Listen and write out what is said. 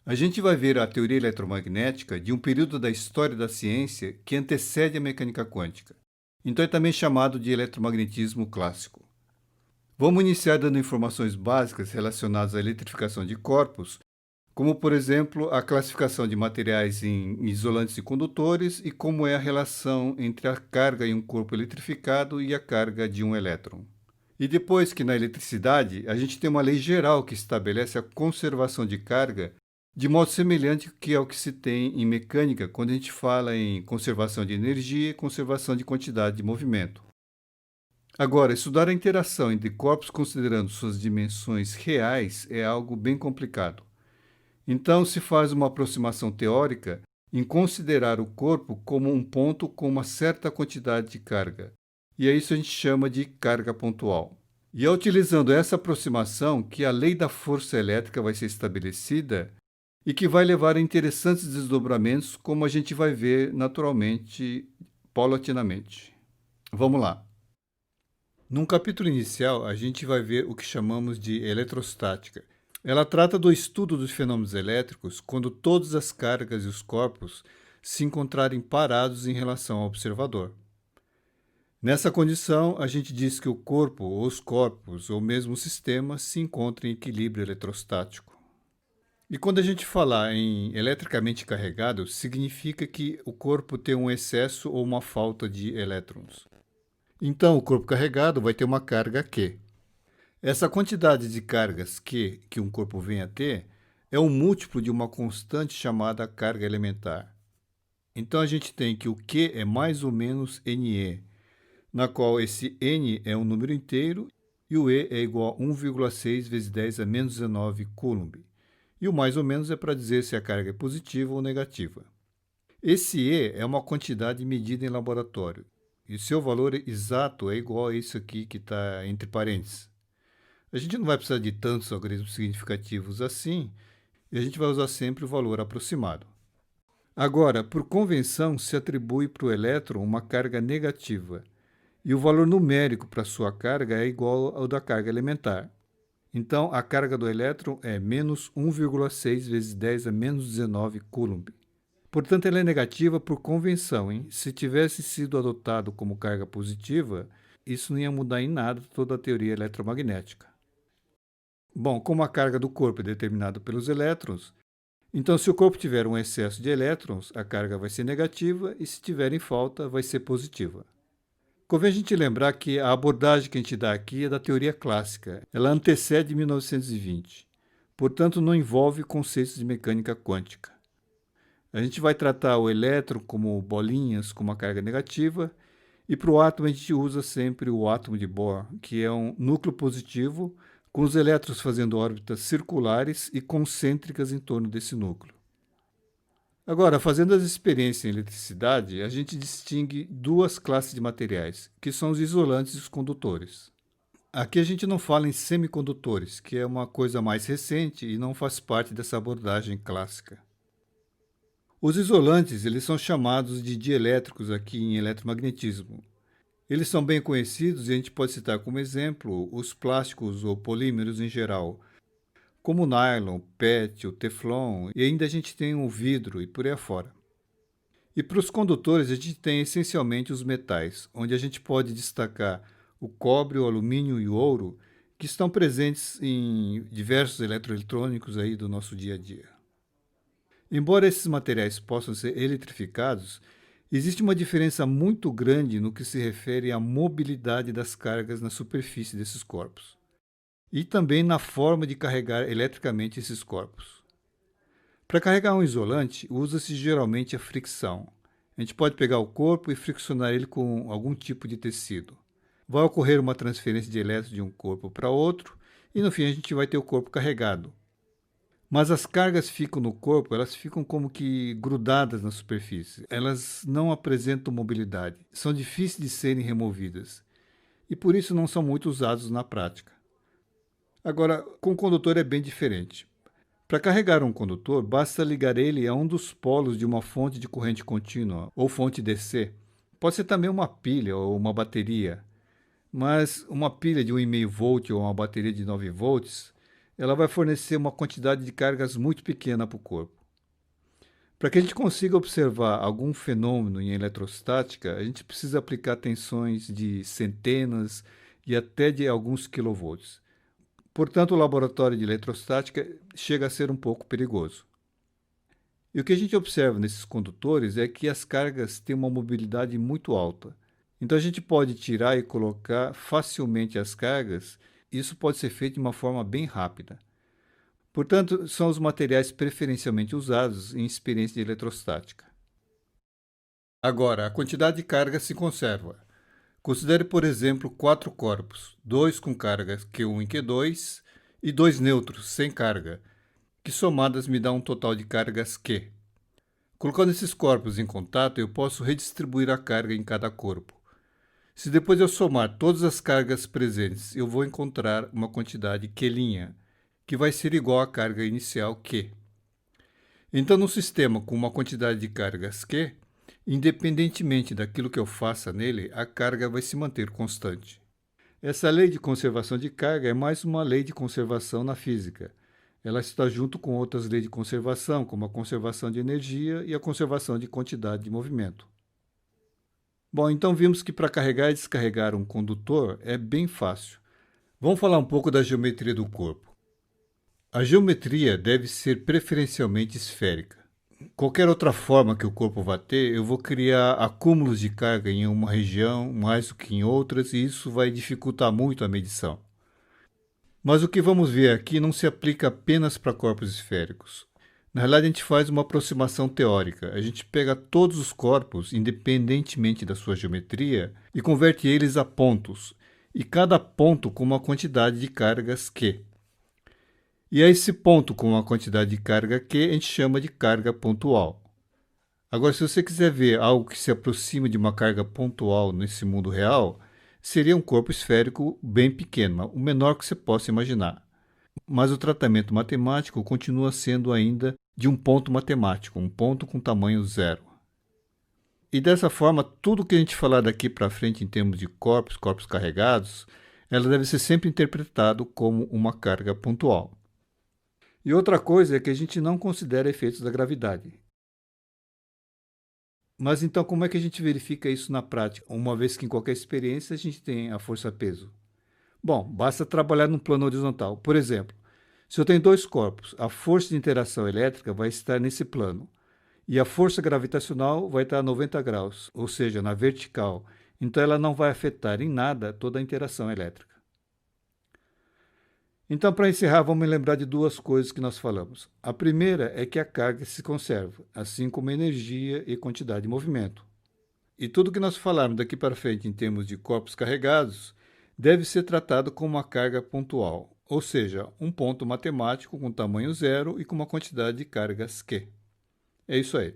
A gente vai ver a teoria eletromagnética de um período da história da ciência que antecede a mecânica quântica. Então é também chamado de eletromagnetismo clássico. Vamos iniciar dando informações básicas relacionadas à eletrificação de corpos, como, por exemplo, a classificação de materiais em isolantes e condutores e como é a relação entre a carga em um corpo eletrificado e a carga de um elétron. E depois que na eletricidade a gente tem uma lei geral que estabelece a conservação de carga de modo semelhante que ao que se tem em mecânica quando a gente fala em conservação de energia e conservação de quantidade de movimento. Agora, estudar a interação entre corpos considerando suas dimensões reais é algo bem complicado. Então, se faz uma aproximação teórica em considerar o corpo como um ponto com uma certa quantidade de carga. E é isso que a gente chama de carga pontual. E é utilizando essa aproximação que a lei da força elétrica vai ser estabelecida e que vai levar a interessantes desdobramentos, como a gente vai ver naturalmente, paulatinamente. Vamos lá. Num capítulo inicial, a gente vai ver o que chamamos de eletrostática. Ela trata do estudo dos fenômenos elétricos quando todas as cargas e os corpos se encontrarem parados em relação ao observador. Nessa condição, a gente diz que o corpo, ou os corpos, ou mesmo o sistema, se encontra em equilíbrio eletrostático. E quando a gente falar em eletricamente carregado, significa que o corpo tem um excesso ou uma falta de elétrons. Então, o corpo carregado vai ter uma carga Q. Essa quantidade de cargas Q que um corpo vem a ter é um múltiplo de uma constante chamada carga elementar. Então, a gente tem que o Q é mais ou menos NE, na qual esse N é um número inteiro e o E é igual a 1,6 vezes 10 a menos 19 Coulomb. E o mais ou menos é para dizer se a carga é positiva ou negativa. Esse E é uma quantidade medida em laboratório, e o seu valor exato é igual a isso aqui que está entre parênteses. A gente não vai precisar de tantos algoritmos significativos assim, e a gente vai usar sempre o valor aproximado. Agora, por convenção, se atribui para o elétron uma carga negativa, e o valor numérico para sua carga é igual ao da carga elementar. Então, a carga do elétron é menos 1,6 vezes 10 a menos 19 Coulomb. Portanto, ela é negativa por convenção, hein? Se tivesse sido adotado como carga positiva, isso não ia mudar em nada toda a teoria eletromagnética. Bom, como a carga do corpo é determinada pelos elétrons, então se o corpo tiver um excesso de elétrons, a carga vai ser negativa e se tiver em falta, vai ser positiva. Convém a gente lembrar que a abordagem que a gente dá aqui é da teoria clássica. Ela antecede 1920. Portanto, não envolve conceitos de mecânica quântica. A gente vai tratar o elétron como bolinhas com uma carga negativa, e para o átomo a gente usa sempre o átomo de Bohr, que é um núcleo positivo, com os elétrons fazendo órbitas circulares e concêntricas em torno desse núcleo. Agora, fazendo as experiências em eletricidade, a gente distingue duas classes de materiais, que são os isolantes e os condutores. Aqui a gente não fala em semicondutores, que é uma coisa mais recente e não faz parte dessa abordagem clássica. Os isolantes, eles são chamados de dielétricos aqui em eletromagnetismo. Eles são bem conhecidos e a gente pode citar como exemplo os plásticos ou polímeros em geral, como o nylon, PET, o teflon, e ainda a gente tem o vidro e por aí afora. E para os condutores a gente tem essencialmente os metais, onde a gente pode destacar o cobre, o alumínio e o ouro, que estão presentes em diversos eletroeletrônicos aí do nosso dia a dia. Embora esses materiais possam ser eletrificados, existe uma diferença muito grande no que se refere à mobilidade das cargas na superfície desses corpos e também na forma de carregar eletricamente esses corpos. Para carregar um isolante, usa-se geralmente a fricção. A gente pode pegar o corpo e friccionar ele com algum tipo de tecido. Vai ocorrer uma transferência de elétrons de um corpo para outro e no fim a gente vai ter o corpo carregado. Mas as cargas ficam no corpo, elas ficam como que grudadas na superfície. Elas não apresentam mobilidade, são difíceis de serem removidas e por isso não são muito usados na prática. Agora, com o condutor é bem diferente. Para carregar um condutor, basta ligar ele a um dos polos de uma fonte de corrente contínua ou fonte DC. Pode ser também uma pilha ou uma bateria, mas uma pilha de 1,5 volt ou uma bateria de 9 volts ela vai fornecer uma quantidade de cargas muito pequena para o corpo. Para que a gente consiga observar algum fenômeno em eletrostática, a gente precisa aplicar tensões de centenas e até de alguns quilovolts. Portanto, o laboratório de eletrostática chega a ser um pouco perigoso. E o que a gente observa nesses condutores é que as cargas têm uma mobilidade muito alta. Então, a gente pode tirar e colocar facilmente as cargas, e isso pode ser feito de uma forma bem rápida. Portanto, são os materiais preferencialmente usados em experiência de eletrostática. Agora, a quantidade de carga se conserva. Considere, por exemplo, 4 corpos, 2 com carga Q1 e Q2 e 2 neutros, sem carga, que somadas me dão um total de cargas Q. Colocando esses corpos em contato, eu posso redistribuir a carga em cada corpo. Se depois eu somar todas as cargas presentes, eu vou encontrar uma quantidade Q', que vai ser igual à carga inicial Q. Então, num sistema com uma quantidade de cargas Q, independentemente daquilo que eu faça nele, a carga vai se manter constante. Essa lei de conservação de carga é mais uma lei de conservação na física. Ela está junto com outras leis de conservação, como a conservação de energia e a conservação de quantidade de movimento. Bom, então vimos que para carregar e descarregar um condutor é bem fácil. Vamos falar um pouco da geometria do corpo. A geometria deve ser preferencialmente esférica. Qualquer outra forma que o corpo vá ter, eu vou criar acúmulos de carga em uma região mais do que em outras, e isso vai dificultar muito a medição. Mas o que vamos ver aqui não se aplica apenas para corpos esféricos. Na realidade, a gente faz uma aproximação teórica. A gente pega todos os corpos, independentemente da sua geometria, e converte eles a pontos, e cada ponto com uma quantidade de cargas Q. E a esse ponto com uma quantidade de carga Q, a gente chama de carga pontual. Agora, se você quiser ver algo que se aproxima de uma carga pontual nesse mundo real, seria um corpo esférico bem pequeno, o menor que você possa imaginar. Mas o tratamento matemático continua sendo ainda de um ponto matemático, um ponto com tamanho zero. E dessa forma, tudo que a gente falar daqui para frente em termos de corpos carregados, ela deve ser sempre interpretado como uma carga pontual. E outra coisa é que a gente não considera efeitos da gravidade. Mas então como é que a gente verifica isso na prática, uma vez que em qualquer experiência a gente tem a força-peso? Bom, basta trabalhar num plano horizontal. Por exemplo, se eu tenho 2 corpos, a força de interação elétrica vai estar nesse plano e a força gravitacional vai estar a 90 graus, ou seja, na vertical. Então ela não vai afetar em nada toda a interação elétrica. Então, para encerrar, vamos lembrar de 2 coisas que nós falamos. A primeira é que a carga se conserva, assim como a energia e quantidade de movimento. E tudo que nós falarmos daqui para frente em termos de corpos carregados deve ser tratado como uma carga pontual, ou seja, um ponto matemático com tamanho zero e com uma quantidade de cargas Q. É isso aí.